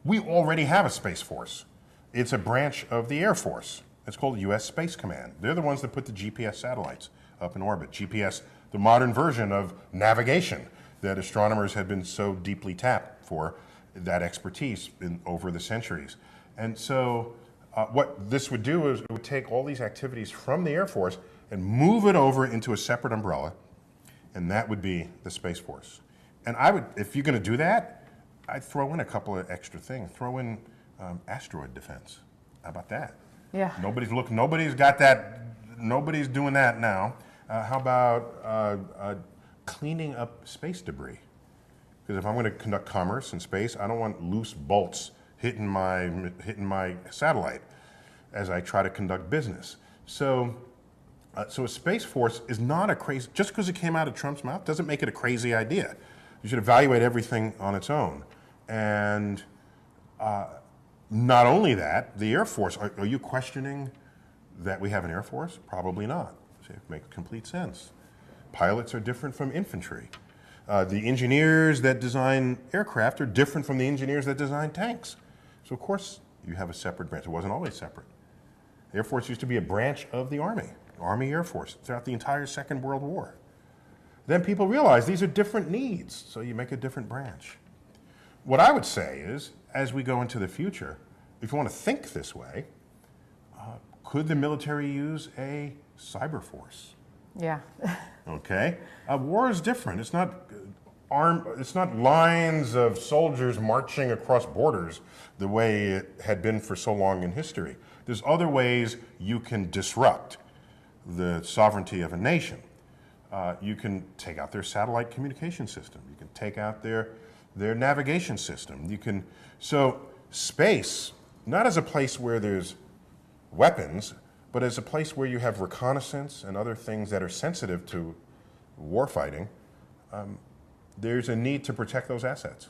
We already have a Space Force. It's a branch of the Air Force. It's called U.S. Space Command. They're the ones that put the GPS satellites up in orbit. GPS, the modern version of navigation that astronomers have been so deeply tapped for that expertise over the centuries. And so what this would do is it would take all these activities from the Air Force and move it over into a separate umbrella, and that would be the Space Force. And I would, if you're going to do that, I'd throw in a couple of extra things. Throw in asteroid defense. How about that? Yeah. Nobody's got that. Nobody's doing that now. How about cleaning up space debris? Because if I'm going to conduct commerce in space, I don't want loose bolts hitting my satellite as I try to conduct business. So a Space Force is not a crazy, just because it came out of Trump's mouth doesn't make it a crazy idea. You should evaluate everything on its own. And not only that, the Air Force, are you questioning that we have an Air Force? Probably not. So it makes complete sense. Pilots are different from infantry. The engineers that design aircraft are different from the engineers that design tanks. So of course you have a separate branch. It wasn't always separate. The Air Force used to be a branch of the Army, Army Air Force, throughout the entire Second World War. Then people realized these are different needs, so you make a different branch. What I would say is, as we go into the future, if you want to think this way, could the military use a cyber force? Yeah. Okay? War is different. It's not it's not lines of soldiers marching across borders the way it had been for so long in history. There's other ways you can disrupt the sovereignty of a nation. You can take out their satellite communication system. You can take out their navigation system. So space, not as a place where there's weapons, but as a place where you have reconnaissance and other things that are sensitive to warfighting, there's a need to protect those assets.